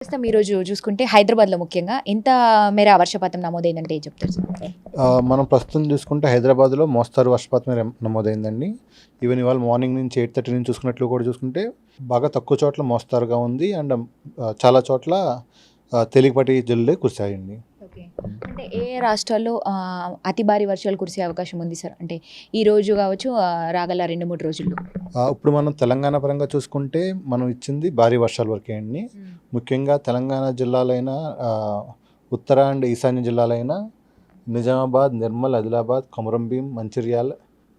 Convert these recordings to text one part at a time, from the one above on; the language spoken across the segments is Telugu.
ప్రస్తుతం ఈరోజు చూసుకుంటే హైదరాబాద్‌లో ముఖ్యంగా ఎంత మేర వర్షపాతం నమోదైందంటే ఏం చెప్తారు సార్? మనం ప్రస్తుతం చూసుకుంటే హైదరాబాద్‌లో మోస్తారు వర్షపాతమే నమోదైందండి. ఈవెన్ ఇవాళ మార్నింగ్ నుంచి 8:30 నుంచి చూసుకున్నట్లు కూడా చూసుకుంటే బాగా తక్కువ చోట్ల మోస్తారుగా ఉంది. అండ్ చాలా చోట్ల తేలికపాటి జల్లులే కురిశాయండి. ఓకే. అంటే ఏ ఏ రాష్ట్రాల్లో అతి భారీ వర్షాలు కురిసే అవకాశం ఉంది సార్? అంటే ఈ రోజు కావచ్చు రాగల 2, 3 రోజుల్లో. ఇప్పుడు మనం తెలంగాణ పరంగా చూసుకుంటే మనం ఇచ్చింది భారీ వర్షాల వరకే అండి. ముఖ్యంగా తెలంగాణ జిల్లాలైన ఉత్తర అండ్ ఈశాన్య జిల్లాలైన నిజామాబాద్, నిర్మల్, ఆదిలాబాద్, కొమరంభీం, మంచిర్యాల,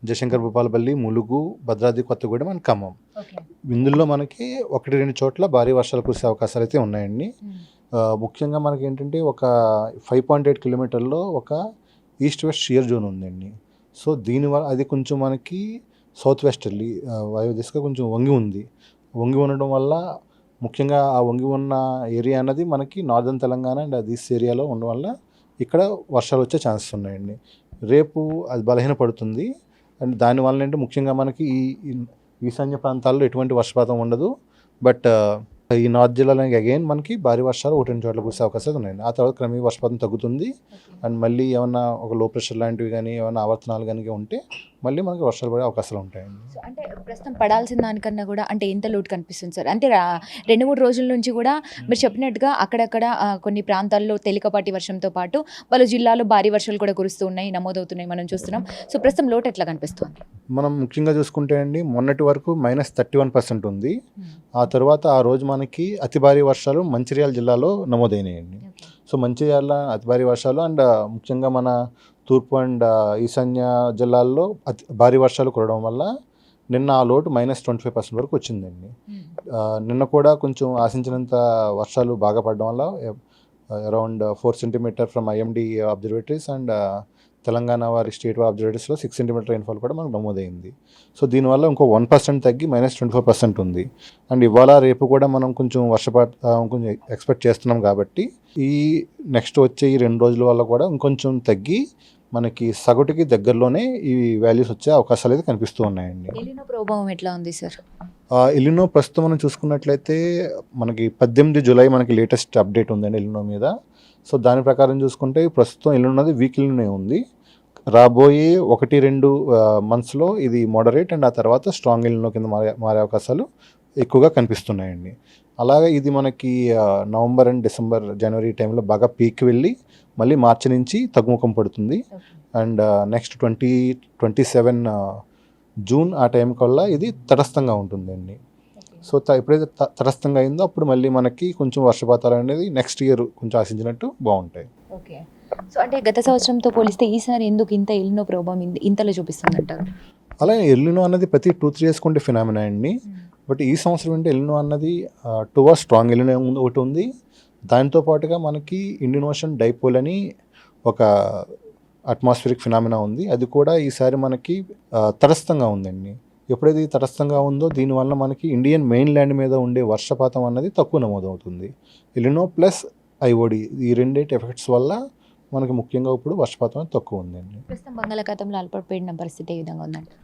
జయశంకర్ భూపాలపల్లి, ములుగు, భద్రాద్రి కొత్తగూడెం అండ్ ఖమ్మం. ఓకే. ఇందులో మనకి 1, 2 చోట్ల భారీ వర్షాలు కురిసే అవకాశాలు అయితే ఉన్నాయండి. ముఖ్యంగా మనకి ఏంటంటే ఒక 5.8 కిలోమీటర్లో ఒక ఈస్ట్ వెస్ట్ షియర్ జోన్ ఉందండి. సో దీనివల్ల అది కొంచెం మనకి సౌత్ వెస్టర్లీ వాయు దిశగా కొంచెం వంగి ఉంది. వంగి ఉండడం వల్ల ముఖ్యంగా ఆ వంగి ఉన్న ఏరియా అన్నది మనకి నార్దర్న్ తెలంగాణ అండ్ ఈస్ట్ ఏరియాలో ఉండడం వల్ల ఇక్కడ వర్షాలు వచ్చే ఛాన్సెస్ ఉన్నాయండి. రేపు అది బలహీనపడుతుంది. అండ్ దానివల్ల ఏంటంటే ముఖ్యంగా మనకి ఈ ఈశాన్య ప్రాంతాల్లో ఎటువంటి వర్షపాతం ఉండదు. బట్ ఈ నార్త్ జిల్లాలో అగైన్ మనకి భారీ వర్షాలు 1, 2 చోట్ల కురిసే అవకాశాలు ఉన్నాయండి. ఆ తర్వాత క్రమేణా వర్షపాతం తగ్గుతుంది. అండ్ మళ్ళీ ఏమన్నా ఒక లో ప్రెషర్ లాంటివి కానీ ఏమైనా ఆవర్తనాలు కనుక ఉంటే మళ్ళీ మనకి వర్షాలు పడే అవకాశాలు ఉంటాయండి. సో అంటే ప్రస్తుతం పడాల్సిన దానికన్నా కూడా అంటే ఎంత లోటు కనిపిస్తుంది సార్? అంటే 2, 3 రోజుల నుంచి కూడా మీరు చెప్పినట్టుగా అక్కడక్కడ కొన్ని ప్రాంతాల్లో తేలికపాటి వర్షంతో పాటు పలు జిల్లాలో భారీ వర్షాలు కూడా కురుస్తూ ఉన్నాయి, నమోదవుతున్నాయి మనం చూస్తున్నాం. సో ప్రస్తుతం లోటు ఎట్లా కనిపిస్తుంది? మనం ముఖ్యంగా చూసుకుంటే అండి మొన్నటి వరకు -31% ఉంది. ఆ తర్వాత ఆ రోజు మనకి అతి భారీ వర్షాలు మంచిర్యాల జిల్లాలో నమోదైనాయండి. సో మంచిర్యాల అతి భారీ వర్షాలు అండ్ ముఖ్యంగా మన తూర్పు అండ్ ఈశాన్య జిల్లాల్లో అతి భారీ వర్షాలు కురవడం వల్ల నిన్న ఆ లోటు -25% వరకు వచ్చిందండి. నిన్న కూడా కొంచెం ఆశించినంత వర్షాలు బాగా పడడం వల్ల around 4 centimetre from IMD observatories and Telangana వారి స్టేట్ అబ్జర్వేటరీస్లో 6 సెంటీమీటర్ రైన్ఫాల్ కూడా మనకు నమోదైంది. సో దీనివల్ల ఇంకో 1% తగ్గి -24% ఉంది. అండ్ ఇవాళ రేపు కూడా మనం కొంచెం కొంచెం ఎక్స్పెక్ట్ చేస్తున్నాం కాబట్టి ఈ నెక్స్ట్ వచ్చే ఈ 2 రోజుల వల్ల కూడా ఇంకొంచెం తగ్గి మనకి సగటుకి దగ్గరలోనే ఈ వాల్యూస్ వచ్చే అవకాశాలు అయితే కనిపిస్తూ ఉన్నాయండి. ఎలినో ప్రభావం ఎట్లా ఉంది సార్? ఎలినో ప్రస్తుతం మనం చూసుకున్నట్లయితే మనకి 18 జూలై మనకి లేటెస్ట్ అప్డేట్ ఉందండి ఎలినో మీద. సో దాని ప్రకారం చూసుకుంటే ప్రస్తుతం ఎలినోది వీక్ ఎలినో ఉంది. రాబోయే 1-2 మంత్స్లో ఇది మోడరేట్ అండ్ ఆ తర్వాత స్ట్రాంగ్ ఎలినో కింద మారే అవకాశాలు ఎక్కువగా కనిపిస్తున్నాయండి. అలాగే ఇది మనకి నవంబర్ అండ్ డిసెంబర్, జనవరి టైంలో బాగా పీక్ వెళ్ళి మళ్ళీ మార్చి నుంచి తగ్గుముఖం పడుతుంది. అండ్ నెక్స్ట్ 2027 జూన్ ఆ టైం కల్లా ఇది తటస్థంగా ఉంటుందండి. సో ఎప్పుడైతే తటస్థంగా అయిందో అప్పుడు మళ్ళీ మనకి కొంచెం వర్షపాతాలు అనేది నెక్స్ట్ ఇయర్ కొంచెం ఆశించినట్టు బాగుంటాయి. ఓకే. సో అంటే గత సంవత్సరంతో పోలిస్తే ఈసారి ఎందుకు ఇంత ఎలినో ప్రభావం ఇంతలో చూపిస్తుంది అంటారు? అలాగే ఎలినో అన్నది ప్రతి 2-3 ఇయర్స్ కొంటే ఫినామినా అండి. బట్ ఈ సంవత్సరం అంటే ఎలినో అన్నది టువర్డ్స్ స్ట్రాంగ్ ఎలినో ఒకటి ఉంది. దాంతో పాటుగా మనకి ఇండియన్ ఓషన్ డైపోల్ అని ఒక అట్మాస్ఫిరిక్ ఫినామినా ఉంది. అది కూడా ఈసారి మనకి తటస్థంగా ఉందండి. ఎప్పుడైతే ఇది తటస్థంగా ఉందో దీనివల్ల మనకి ఇండియన్ మెయిన్ ల్యాండ్ మీద ఉండే వర్షపాతం అన్నది తక్కువ నమోదవుతుంది. ఎలినో ప్లస్ ఐఓడి ఈ రెండింటి ఎఫెక్ట్స్ వల్ల మనకి ముఖ్యంగా ఇప్పుడు వర్షపాతం తక్కువ ఉందండి. ప్రస్తుతం బంగాళాఖాతంలో అల్పపీడన పరిస్థితి ఏ విధంగా ఉందండి?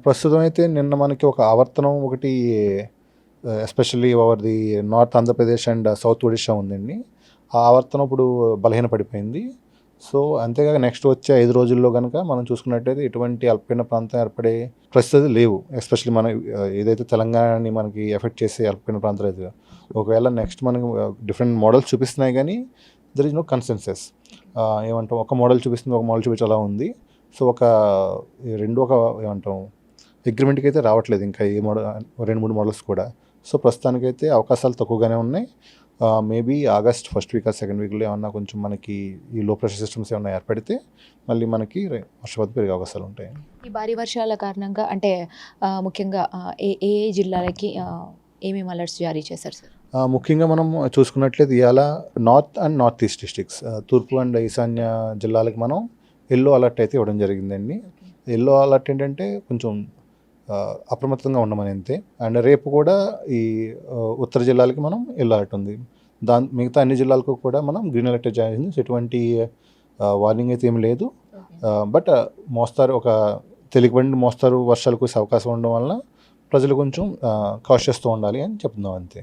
ప్రస్తుతం అయితే నిన్న మనకి ఒక ఆవర్తనం ఒకటి especially over the north Andhra Pradesh and south Odisha ఉందండి. ఆ ఆవర్తనం ఇప్పుడు బలహీనపడిపోయింది. సో అంతేకాక నెక్స్ట్ వచ్చే 5 రోజుల్లో కనుక మనం చూసుకున్నట్టయితే ఎటువంటి అల్పపీడన ప్రాంతం ఏర్పడే పరిస్థితులు లేవు. ఎస్పెషల్లీ మనం ఏదైతే తెలంగాణని మనకి ఎఫెక్ట్ చేసే అల్పపీడన ప్రాంతాలు అయితే ఒకవేళ నెక్స్ట్ మనకి డిఫరెంట్ మోడల్స్ చూపిస్తున్నాయి కానీ దర్ ఇస్ నో కన్సెన్సెస్. ఏమంటాం ఒక మోడల్ చూపిస్తుంది, ఒక మోడల్ చూపించేలా ఉంది. సో ఒక ఏమంటాం అగ్రిమెంట్కి అయితే రావట్లేదు ఇంకా ఈ మోడల్ 2-3 మోడల్స్ కూడా. సో ప్రస్తుతానికైతే అవకాశాలు తక్కువగానే ఉన్నాయి. మేబీ ఆగస్ట్ ఫస్ట్ వీక్ ఆ సెకండ్ వీక్లో ఏమన్నా కొంచెం మనకి ఈ లో ప్రెషర్ సిస్టమ్స్ ఏమన్నా ఏర్పడితే మళ్ళీ మనకి వర్షపాతం పెరిగే అవకాశాలు ఉంటాయి. ఈ భారీ వర్షాల కారణంగా అంటే ముఖ్యంగా ఏ జిల్లాలకి ఏమేమి అలర్ట్స్ జారీ చేశారు సార్? ముఖ్యంగా మనం చూసుకున్నట్లయితే ఇవాళ north and north east districts, తూర్పు అండ్ ఈశాన్య జిల్లాలకు మనం ఎల్లో అలర్ట్ అయితే ఇవ్వడం జరిగిందండి. ఎల్లో అలర్ట్ ఏంటంటే కొంచెం అప్రమత్తంగా ఉండమని అంతే. అండ్ రేపు కూడా ఈ ఉత్తర జిల్లాలకి మనం ఎల్లో అలర్ట్ ఉంది. మిగతా అన్ని జిల్లాలకు కూడా మనం గ్రీన్ అలర్ట్ జారీ చేసింది. ఎటువంటి వార్నింగ్ అయితే ఏమి లేదు. బట్ మోస్తారు ఒక తేలికపాటి మోస్తారు వర్షాలు కురిసే అవకాశం ఉండడం వలన ప్రజలు కొంచెం కాషియస్తో ఉండాలి అని చెప్తున్నాం అంతే.